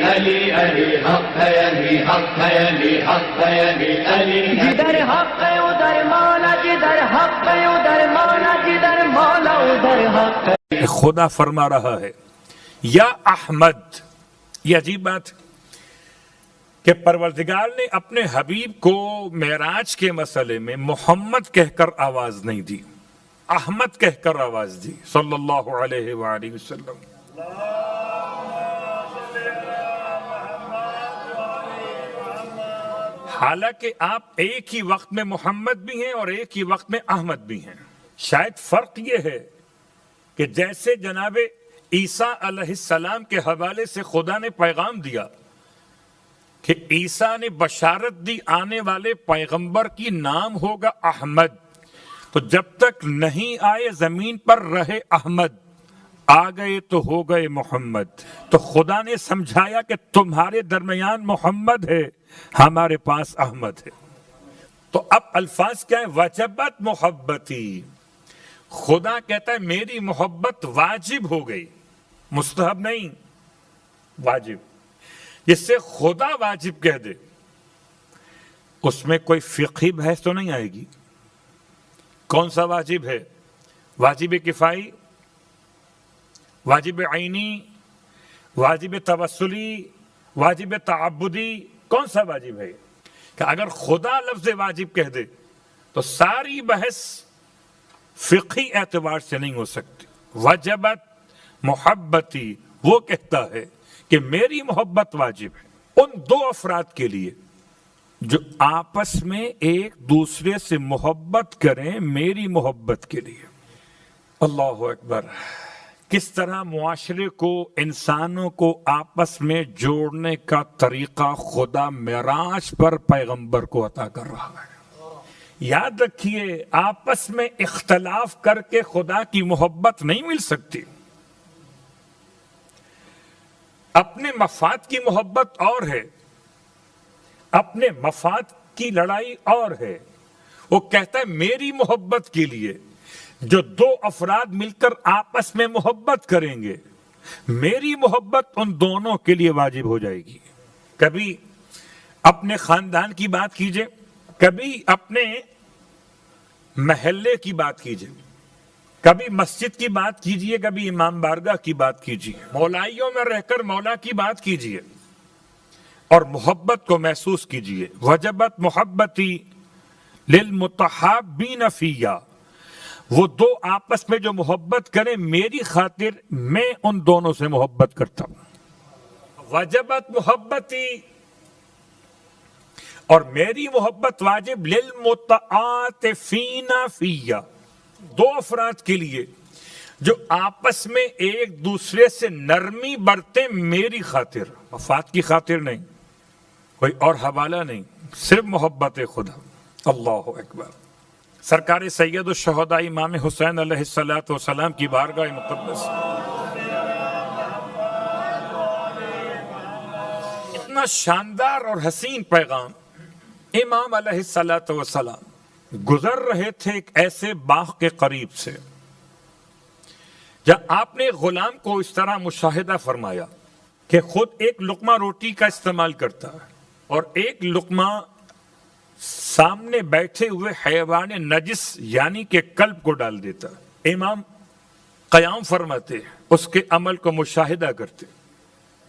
علی علی حق ہے، علی حق ہے، علی حق ہے، علی علی جدھر حق ہے ادھر مولا، جدھر حق ہے ادھر مولا، جدھر مولا ادھر حق ہے۔ خدا فرما رہا ہے یا احمد، یہ عجیب بات کہ پروردگار نے اپنے حبیب کو معراج کے مسئلے میں محمد کہہ کر آواز نہیں دی، احمد کہہ کر آواز دی صلی اللہ علیہ وآلہ وسلم۔ حالانکہ آپ ایک ہی وقت میں محمد بھی ہیں اور ایک ہی وقت میں احمد بھی ہیں۔ شاید فرق یہ ہے کہ جیسے جناب عیسیٰ علیہ السلام کے حوالے سے خدا نے پیغام دیا کہ عیسیٰ نے بشارت دی آنے والے پیغمبر کی نام ہوگا احمد، تو جب تک نہیں آئے زمین پر رہے احمد، آ گئے تو ہو گئے محمد۔ تو خدا نے سمجھایا کہ تمہارے درمیان محمد ہے، ہمارے پاس احمد ہے۔ تو اب الفاظ کیا ہے؟ وجبت محبتی، خدا کہتا ہے میری محبت واجب ہو گئی، مستحب نہیں، واجب۔ جس سے خدا واجب کہہ دے اس میں کوئی فقہی بحث تو نہیں آئے گی۔ کون سا واجب ہے؟ واجب کفائی، واجب عینی، واجب توسلی، واجب تعبدی، کون سا واجب ہے؟ کہ اگر خدا لفظ واجب کہہ دے تو ساری بحث فقہی اعتبار سے نہیں ہو سکتی۔ وجبت محبتی، وہ کہتا ہے کہ میری محبت واجب ہے ان دو افراد کے لیے جو آپس میں ایک دوسرے سے محبت کریں، میری محبت کے لیے۔ اللہ اکبر! کس طرح معاشرے کو، انسانوں کو آپس میں جوڑنے کا طریقہ خدا معراج پر پیغمبر کو عطا کر رہا ہے۔ یاد رکھیے آپس میں اختلاف کر کے خدا کی محبت نہیں مل سکتی۔ اپنے مفاد کی محبت اور ہے، اپنے مفاد کی لڑائی اور ہے۔ وہ کہتا ہے میری محبت کے لیے جو دو افراد مل کر آپس میں محبت کریں گے، میری محبت ان دونوں کے لیے واجب ہو جائے گی۔ کبھی اپنے خاندان کی بات کیجئے، کبھی اپنے محلے کی بات کیجئے، کبھی مسجد کی بات کیجئے، کبھی امام بارگاہ کی بات کیجئے، مولائیوں میں رہ کر مولا کی بات کیجئے اور محبت کو محسوس کیجئے۔ وجبت محبتی للمتحابین فیہ، وہ دو آپس میں جو محبت کریں میری خاطر، میں ان دونوں سے محبت کرتا ہوں۔ وجبت محبتی، اور میری محبت واجب للمتعاطفین فیہ، دو افراد کے لیے جو آپس میں ایک دوسرے سے نرمی برتیں میری خاطر، مفاد کی خاطر نہیں، کوئی اور حوالہ نہیں، صرف محبت خدا۔ اللہ اکبر! سرکار سید الشہداء امام حسین علیہ السلام کی بارگاہ مقدس، اتنا شاندار اور حسین پیغام۔ امام علیہ السلام گزر رہے تھے ایک ایسے باغ کے قریب سے جہاں آپ نے غلام کو اس طرح مشاہدہ فرمایا کہ خود ایک لقمہ روٹی کا استعمال کرتا ہے اور ایک لقمہ سامنے بیٹھے ہوئے حیوان نجس یعنی کہ کلب کو ڈال دیتا۔ امام قیام فرماتے، اس کے عمل کو مشاہدہ کرتے،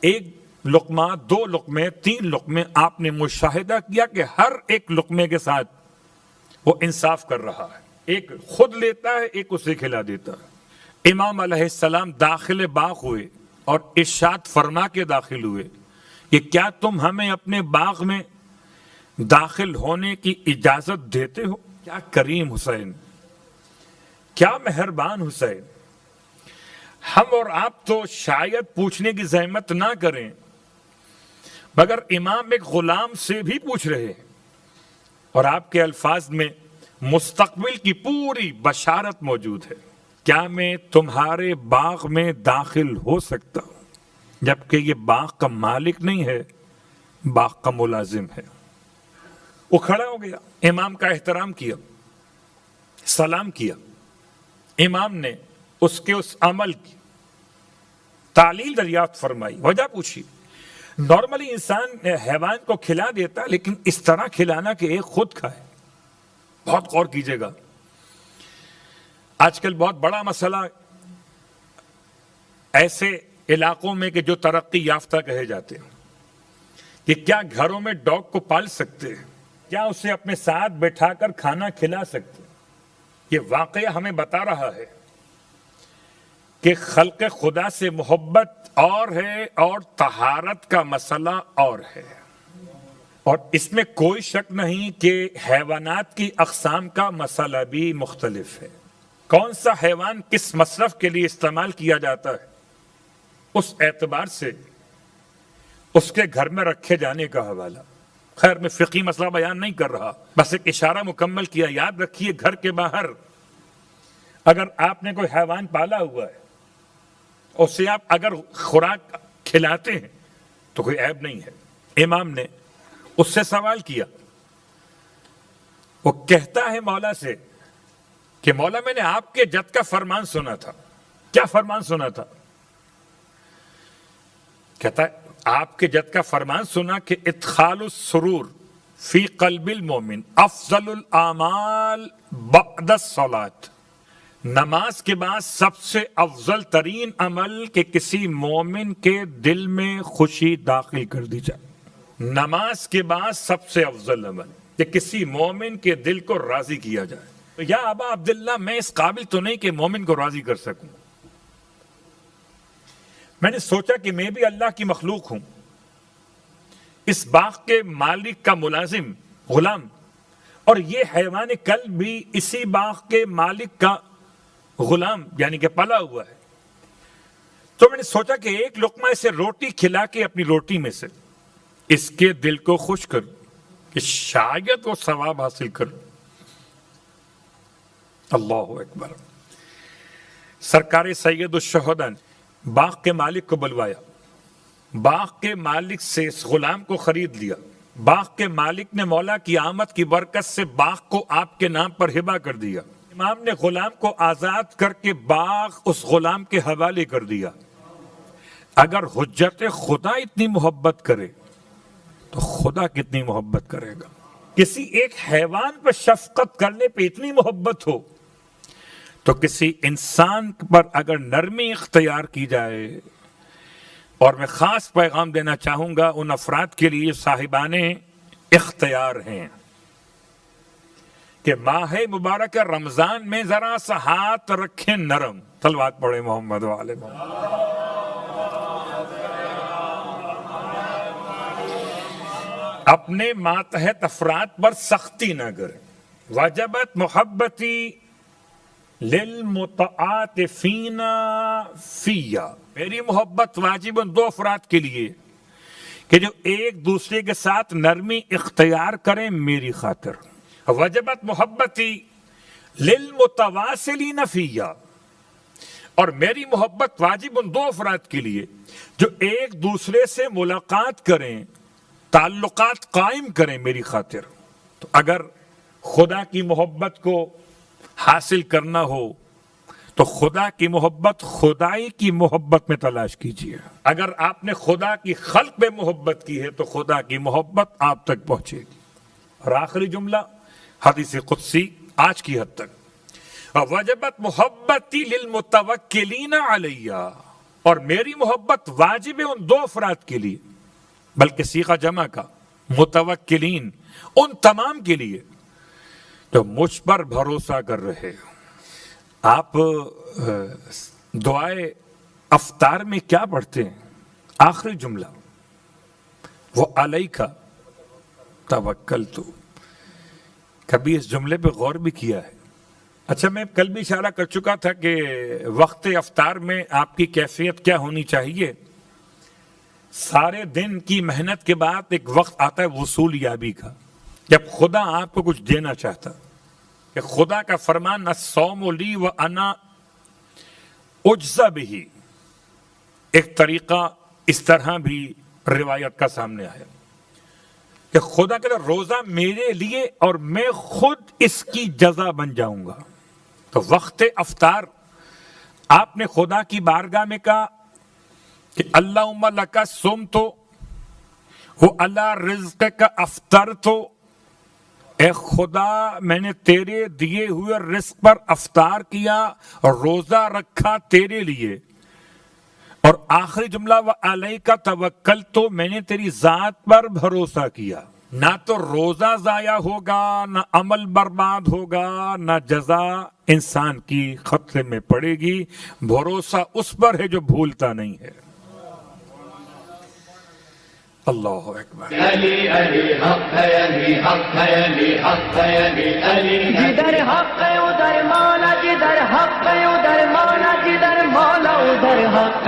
ایک لقمہ، دو لقمے، تین لقمے، آپ نے مشاہدہ کیا کہ ہر ایک لقمے کے ساتھ وہ انصاف کر رہا ہے، ایک خود لیتا ہے، ایک اسے کھلا دیتا ہے۔ امام علیہ السلام داخل باغ ہوئے اور ارشاد فرما کے داخل ہوئے کہ کیا تم ہمیں اپنے باغ میں داخل ہونے کی اجازت دیتے ہو؟ کیا کریم حسین، کیا مہربان حسین! ہم اور آپ تو شاید پوچھنے کی زحمت نہ کریں، مگر امام ایک غلام سے بھی پوچھ رہے ہیں اور آپ کے الفاظ میں مستقبل کی پوری بشارت موجود ہے۔ کیا میں تمہارے باغ میں داخل ہو سکتا ہوں؟ جبکہ یہ باغ کا مالک نہیں ہے، باغ کا ملازم ہے۔ وہ کھڑا ہو گیا، امام کا احترام کیا، سلام کیا۔ امام نے اس کے اس عمل کی تعلیل دریافت فرمائی، وجہ پوچھی، نارملی انسان حیوان کو کھلا دیتا لیکن اس طرح کھلانا کہ ایک خود کھائے. بہت غور کیجیے گا. آج کل بہت بڑا مسئلہ ایسے علاقوں میں کہ جو ترقی یافتہ کہے جاتے ہیں کہ کیا گھروں میں ڈاگ کو پال سکتے ہیں, کیا اسے اپنے ساتھ بٹھا کر کھانا کھلا سکتے ہیں. یہ واقعہ ہمیں بتا رہا ہے کہ خلق خدا سے محبت اور ہے اور طہارت کا مسئلہ اور ہے, اور اس میں کوئی شک نہیں کہ حیوانات کی اقسام کا مسئلہ بھی مختلف ہے. کون سا حیوان کس مصرف کے لیے استعمال کیا جاتا ہے اس اعتبار سے اس کے گھر میں رکھے جانے کا حوالہ. خیر میں فقہی مسئلہ بیان نہیں کر رہا, بس ایک اشارہ مکمل کیا. یاد رکھیے گھر کے باہر اگر آپ نے کوئی حیوان پالا ہوا ہے اسے آپ اگر خوراک کھلاتے ہیں تو کوئی عیب نہیں ہے. امام نے اس سے سوال کیا, وہ کہتا ہے مولا سے کہ مولا میں نے آپ کے جد کا فرمان سنا تھا. کیا فرمان سنا تھا؟ کہتا ہے آپ کے جد کا فرمان سنا کہ ادخال السرور فی قلب المومن افضل الاعمال بعد الصلاۃ. نماز کے بعد سب سے افضل ترین عمل کہ کسی مومن کے دل میں خوشی داخل کر دی جائے. نماز کے بعد سب سے افضل عمل کہ کسی مومن کے دل کو راضی کیا جائے. تو یا ابا عبداللہ میں اس قابل تو نہیں کہ مومن کو راضی کر سکوں. میں نے سوچا کہ میں بھی اللہ کی مخلوق ہوں, اس باغ کے مالک کا ملازم غلام, اور یہ حیوان کلب بھی اسی باغ کے مالک کا غلام یعنی کہ پلا ہوا ہے. تو میں نے سوچا کہ ایک لقمہ اسے روٹی کھلا کے اپنی روٹی میں سے اس کے دل کو خوش کر کہ شاید وہ ثواب حاصل کر. اللہ اکبر. سرکار سید الشہداء نے باغ کے مالک کو بلوایا, باغ کے مالک سے اس غلام کو خرید لیا. باغ کے مالک نے مولا کی آمد کی برکت سے باغ کو آپ کے نام پر ہبہ کر دیا. امام نے غلام کو آزاد کر کے باغ اس غلام کے حوالے کر دیا. اگر حجت خدا اتنی محبت کرے تو خدا کتنی محبت کرے گا. کسی ایک حیوان پر شفقت کرنے پہ اتنی محبت ہو تو کسی انسان پر اگر نرمی اختیار کی جائے. اور میں خاص پیغام دینا چاہوں گا ان افراد کے لیے صاحبان اختیار ہیں کہ ماہ مبارک رمضان میں ذرا سا ہاتھ رکھیں نرم. صلوات پڑھے محمد والے محمد. اپنے ماتحت افراد پر سختی نہ کریں. وجبت محبتی للمتعاطفین فیا. میری محبت واجب ان دو افراد کے لیے کہ جو ایک دوسرے کے ساتھ نرمی اختیار کریں میری خاطر. وجبت محبتی للمتواصلین فیا. اور میری محبت واجب ان دو افراد کے لیے جو ایک دوسرے سے ملاقات کریں, تعلقات قائم کریں میری خاطر. تو اگر خدا کی محبت کو حاصل کرنا ہو تو خدا کی محبت خدائی کی محبت میں تلاش کیجیے. اگر آپ نے خدا کی خلق میں محبت کی ہے تو خدا کی محبت آپ تک پہنچے گی. اور آخری جملہ حدیث قدسی آج کی حد تک, وجبت محبتی للمتوکلین علیہ. اور میری محبت واجب ہے ان دو افراد کے لیے, بلکہ صیغہ جمع کا متوکلین, ان تمام کے لیے جو مجھ پر بھروسہ کر رہے. آپ دعائے افطار میں کیا پڑھتے ہیں؟ آخری جملہ وہ علیک توکلت. کبھی اس جملے پہ غور بھی کیا ہے؟ اچھا, میں کل بھی اشارہ کر چکا تھا کہ وقت افطار میں آپ کی کیفیت کیا ہونی چاہیے. سارے دن کی محنت کے بعد ایک وقت آتا ہے وصول یابی کا, جب خدا آپ کو کچھ دینا چاہتا. کہ خدا کا فرمان الصوم لی وانا اجزی بہ. ایک طریقہ اس طرح بھی روایت کا سامنے آیا کہ خدا کہتا روزہ میرے لیے اور میں خود اس کی جزا بن جاؤں گا. تو وقت افطار آپ نے خدا کی بارگاہ میں کہا کہ اللہم لک صمت وہ اللہ رزق کا افطر تو اے خدا میں نے تیرے دیے ہوئے رزق پر افطار کیا اور روزہ رکھا تیرے لیے. اور آخری جملہ وعلیک توکلت تو میں نے تیری ذات پر بھروسہ کیا. نہ تو روزہ ضائع ہوگا، نہ عمل برباد ہوگا، نہ جزا انسان کی خطرے میں پڑے گی. بھروسہ اس پر ہے جو بھولتا نہیں ہے. اللہ اکبر. علی علی حق ہے، علی حق ہے، علی حق ہے، علی علی ہے. جدھر حق ہے ادھر مولا، جدھر حق ہے ادھر مولا، جدھر مولا ادھر حق.